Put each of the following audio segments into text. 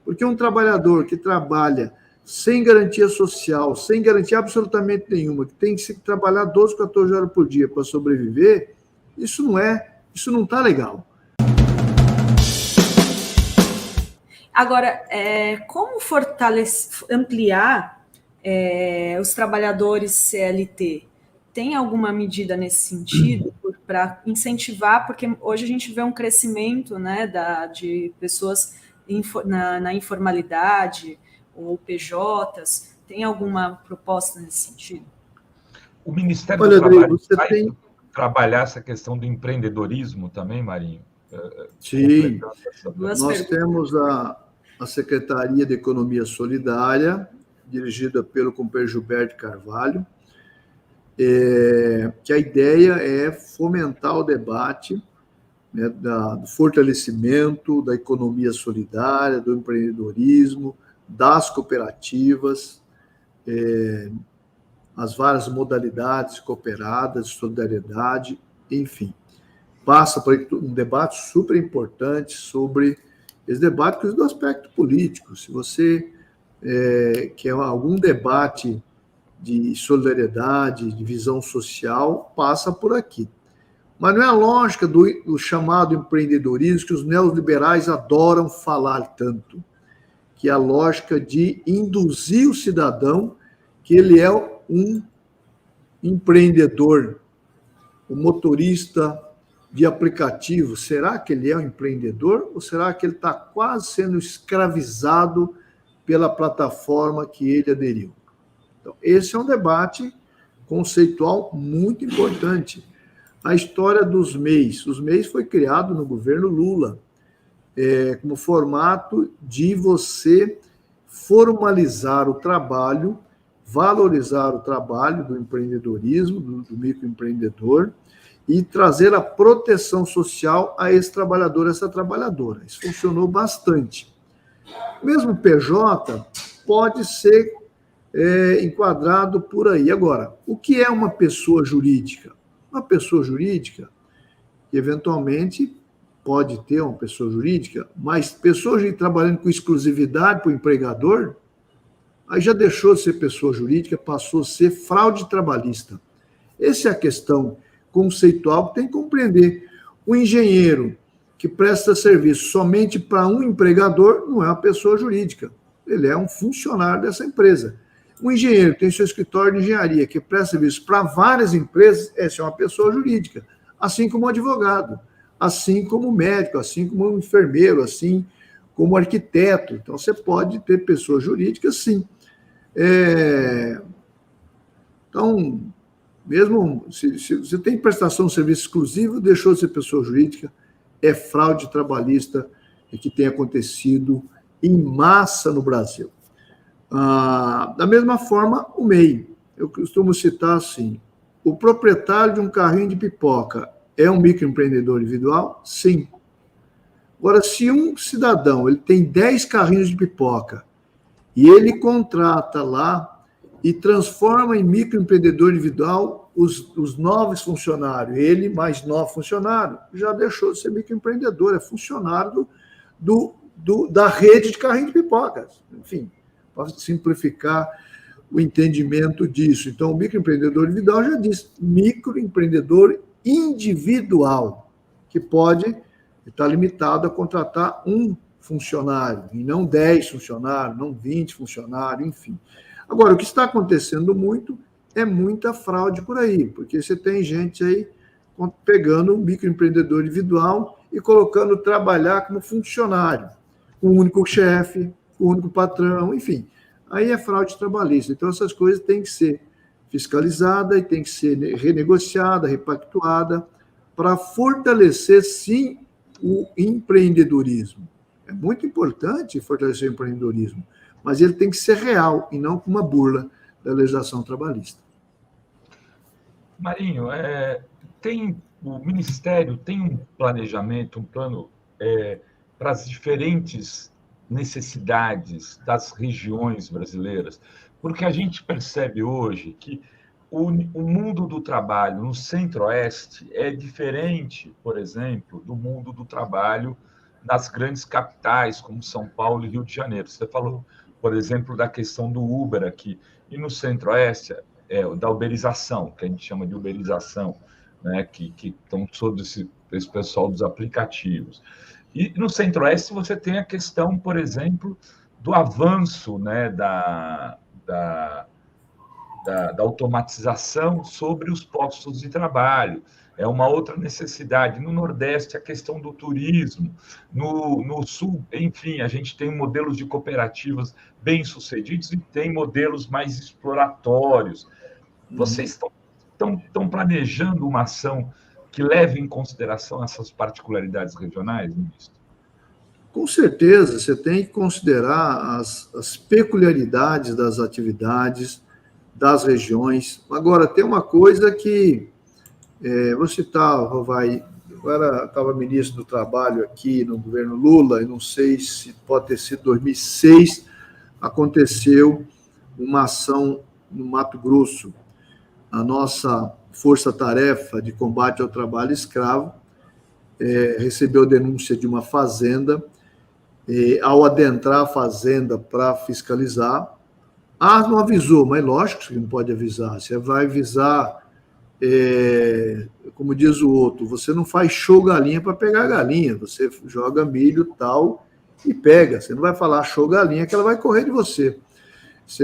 Porque um trabalhador que trabalha sem garantia social, sem garantia absolutamente nenhuma, que tem que trabalhar 12, 14 horas por dia para sobreviver, isso não está legal. Agora, como ampliar os trabalhadores CLT? Tem alguma medida nesse sentido para incentivar? Porque hoje a gente vê um crescimento, né, de pessoas na informalidade ou PJs. Tem alguma proposta nesse sentido? O Ministério do Trabalho vai trabalhar essa questão do empreendedorismo também, Marinho? Sim, nós temos a Secretaria de Economia Solidária, dirigida pelo companheiro Gilberto Carvalho, que a ideia é fomentar o debate, né, do fortalecimento da economia solidária, do empreendedorismo, das cooperativas, as várias modalidades cooperadas, de solidariedade, enfim. Passa por um debate super importante sobre esse debate do aspecto político. Se você quer algum debate de solidariedade, de visão social, passa por aqui. Mas não é a lógica do chamado empreendedorismo que os neoliberais adoram falar tanto, que é a lógica de induzir o cidadão que ele é um empreendedor, um motorista de aplicativo. Será que ele é um empreendedor ou será que ele está quase sendo escravizado pela plataforma que ele aderiu? Então, esse é um debate conceitual muito importante. A história dos MEIs. Os MEIs foi criado no governo Lula, como formato de você formalizar o trabalho, valorizar o trabalho do empreendedorismo, do microempreendedor, e trazer a proteção social a esse trabalhador, essa trabalhadora. Isso funcionou bastante. Mesmo PJ pode ser enquadrado por aí. Agora, o que é uma pessoa jurídica? Uma pessoa jurídica, que eventualmente pode ter uma pessoa jurídica, mas pessoa jurídica trabalhando com exclusividade para o empregador, aí já deixou de ser pessoa jurídica, passou a ser fraude trabalhista. Essa é a questão conceitual que tem que compreender. O engenheiro que presta serviço somente para um empregador não é uma pessoa jurídica, ele é um funcionário dessa empresa. O engenheiro que tem seu escritório de engenharia, que presta serviço para várias empresas, essa é uma pessoa jurídica, assim como o advogado, assim como o médico, assim como o enfermeiro, assim como o arquiteto. Então, você pode ter pessoas jurídicas, sim. Então, mesmo se você tem prestação de serviço exclusivo, deixou de ser pessoa jurídica, é fraude trabalhista que tem acontecido em massa no Brasil. Da mesma forma, o MEI. Eu costumo citar assim: o proprietário de um carrinho de pipoca é um microempreendedor individual? Sim. Agora, se um cidadão ele tem 10 carrinhos de pipoca e ele contrata lá e transforma em microempreendedor individual os novos funcionários, ele mais 9 funcionários, já deixou de ser microempreendedor, é funcionário da rede de carrinho de pipocas. Enfim, para simplificar o entendimento disso. Então, o microempreendedor individual já diz microempreendedor individual, que pode estar limitado a contratar um funcionário, e não 10 funcionários, não 20 funcionários, enfim. Agora, o que está acontecendo muito é muita fraude por aí, porque você tem gente aí pegando um microempreendedor individual e colocando trabalhar como funcionário, com um único chefe, com um único patrão, enfim. Aí é fraude trabalhista. Então, essas coisas têm que ser fiscalizadas e têm que ser renegociada, repactuada, para fortalecer, sim, o empreendedorismo. É muito importante fortalecer o empreendedorismo, mas ele tem que ser real e não com uma burla da legislação trabalhista. Marinho, o Ministério tem um planejamento, um plano para as diferentes necessidades das regiões brasileiras? Porque a gente percebe hoje que o mundo do trabalho no Centro-Oeste é diferente, por exemplo, do mundo do trabalho nas grandes capitais, como São Paulo e Rio de Janeiro. Você falou, por exemplo, da questão do Uber aqui. E no Centro-Oeste, da uberização, que a gente chama de uberização, né, que estão todo esse pessoal dos aplicativos. E no Centro-Oeste você tem a questão, por exemplo, do avanço, né, da automatização sobre os postos de trabalho. É uma outra necessidade. No Nordeste, a questão do turismo. No Sul, enfim, a gente tem modelos de cooperativas bem-sucedidos e tem modelos mais exploratórios. Vocês estão planejando uma ação que leve em consideração essas particularidades regionais, ministro? Com certeza, você tem que considerar as peculiaridades das atividades, das regiões. Agora, tem uma coisa que, vou citar, Rovai, agora estava ministro do Trabalho aqui no governo Lula, e não sei se pode ter sido 2006, aconteceu uma ação no Mato Grosso. A nossa força-tarefa de combate ao trabalho escravo recebeu denúncia de uma fazenda. Ao adentrar a fazenda para fiscalizar, não avisou, mas lógico que não pode avisar. Você vai avisar, como diz o outro, você não faz show galinha para pegar galinha, você joga milho tal e pega. Você não vai falar show galinha que ela vai correr de você.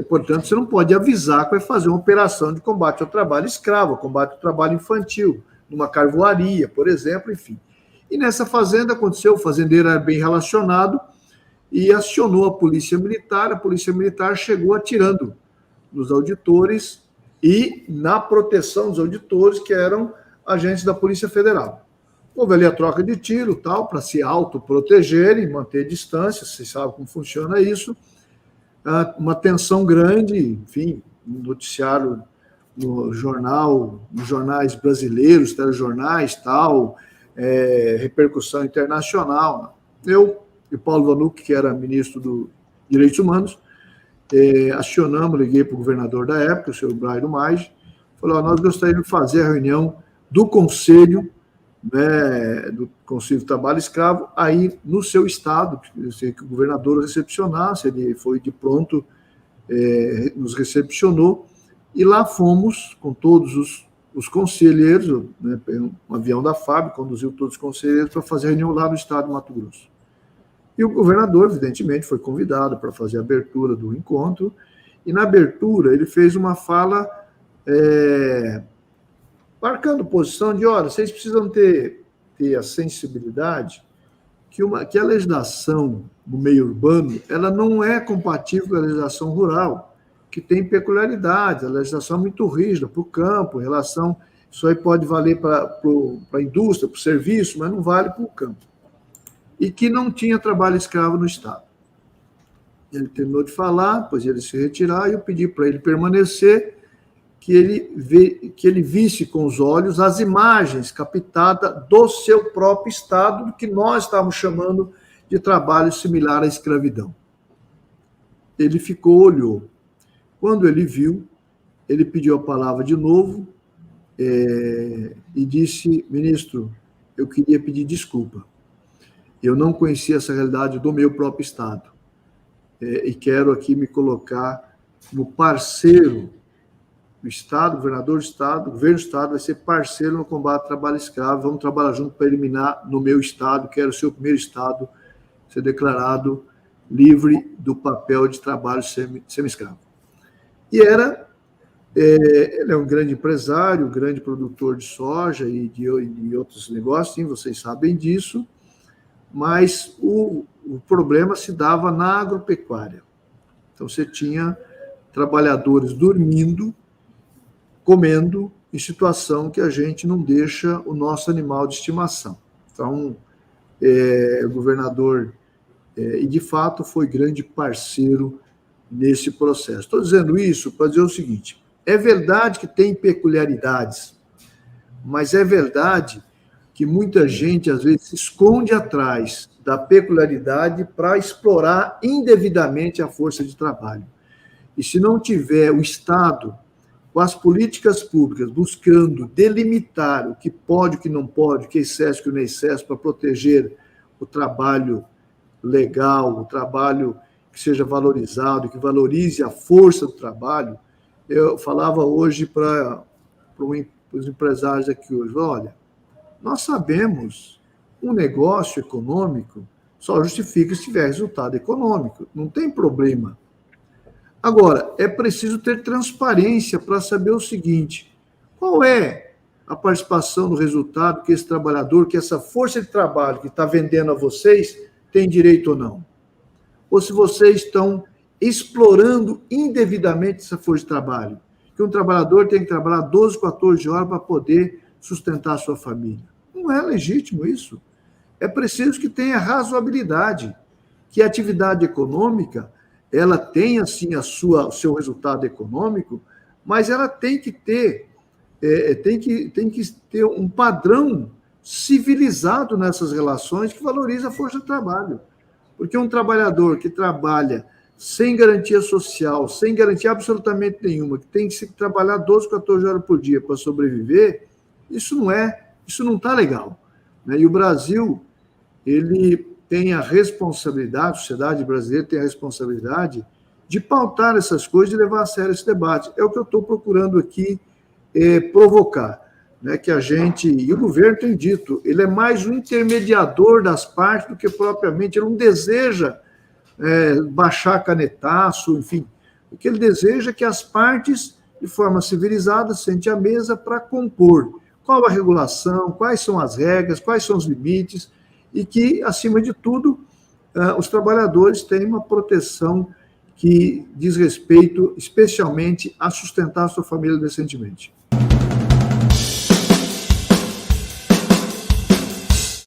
Portanto, você não pode avisar que vai fazer uma operação de combate ao trabalho escravo, combate ao trabalho infantil, numa carvoaria, por exemplo, enfim. E nessa fazenda aconteceu, o fazendeiro era bem relacionado e acionou a polícia militar chegou atirando nos auditores e na proteção dos auditores, que eram agentes da Polícia Federal. Houve ali a troca de tiro, tal, para se autoprotegerem, manter distância, vocês sabem como funciona isso. Uma tensão grande, enfim, no noticiário, nos jornais brasileiros, telejornais, tal, repercussão internacional. Eu e Paulo Vanuc, que era ministro dos Direitos Humanos, acionamos, liguei para o governador da época, o senhor Brairo Maggi, falou, nós gostaríamos de fazer a reunião do Conselho, né, do Conselho do Trabalho Escravo, aí no seu estado, eu sei que o governador recepcionasse, ele foi de pronto, nos recepcionou, e lá fomos com todos os conselheiros, né, um avião da FAB conduziu todos os conselheiros para fazer a reunião lá no estado do Mato Grosso. E o governador, evidentemente, foi convidado para fazer a abertura do encontro, e na abertura ele fez uma fala marcando posição de, olha, vocês precisam ter a sensibilidade que a legislação do meio urbano ela não é compatível com a legislação rural, que tem peculiaridades, a legislação é muito rígida para o campo, em relação, isso aí pode valer para a indústria, para o serviço, mas não vale para o campo. E que não tinha trabalho escravo no Estado. Ele terminou de falar, depois ele se retirar, e eu pedi para ele permanecer, que ele visse com os olhos as imagens captadas do seu próprio Estado, do que nós estávamos chamando de trabalho similar à escravidão. Ele olhou. Quando ele viu, ele pediu a palavra de novo e disse, ministro, eu queria pedir desculpa. Eu não conhecia essa realidade do meu próprio Estado. E quero aqui me colocar como parceiro do Estado, governador do Estado, o governo do Estado vai ser parceiro no combate ao trabalho escravo, vamos trabalhar junto para eliminar no meu Estado, quero ser o primeiro Estado a ser declarado livre do papel de trabalho semi-escravo. E ele é um grande empresário, um grande produtor de soja e de outros negócios, sim, vocês sabem disso, mas o problema se dava na agropecuária. Então, você tinha trabalhadores dormindo, comendo, em situação que a gente não deixa o nosso animal de estimação. Então, o governador, e de fato, foi grande parceiro nesse processo. Estou dizendo isso para dizer o seguinte, é verdade que tem peculiaridades, mas é verdade que muita gente, às vezes, se esconde atrás da peculiaridade para explorar indevidamente a força de trabalho. E se não tiver o Estado, com as políticas públicas, buscando delimitar o que pode, o que não pode, o que é excesso, o que não é excesso, para proteger o trabalho legal, o trabalho que seja valorizado, que valorize a força do trabalho. Eu falava hoje para os empresários aqui hoje, olha, nós sabemos, um negócio econômico só justifica se tiver resultado econômico, não tem problema. Agora, é preciso ter transparência para saber o seguinte, qual é a participação no resultado que esse trabalhador, que essa força de trabalho que está vendendo a vocês, tem direito ou não? Ou se vocês estão explorando indevidamente essa força de trabalho, que um trabalhador tem que trabalhar 12, 14 horas para poder sustentar a sua família. Não é legítimo isso. É preciso que tenha razoabilidade, que a atividade econômica ela tenha, sim, o seu resultado econômico, mas ela tem que ter, tem que ter um padrão civilizado nessas relações que valoriza a força de trabalho. Porque um trabalhador que trabalha sem garantia social, sem garantia absolutamente nenhuma, que tem que trabalhar 12, 14 horas por dia para sobreviver, isso não está legal. Né? E o Brasil, ele tem a responsabilidade, a sociedade brasileira tem a responsabilidade de pautar essas coisas e levar a sério esse debate. É o que eu estou procurando aqui provocar. Né, que a gente, e o governo tem dito, ele é mais um intermediador das partes do que propriamente, ele não deseja baixar canetaço, enfim, o que ele deseja é que as partes, de forma civilizada, sentem à mesa para compor qual a regulação, quais são as regras, quais são os limites, e que, acima de tudo, os trabalhadores tenham uma proteção que diz respeito, especialmente, a sustentar a sua família decentemente.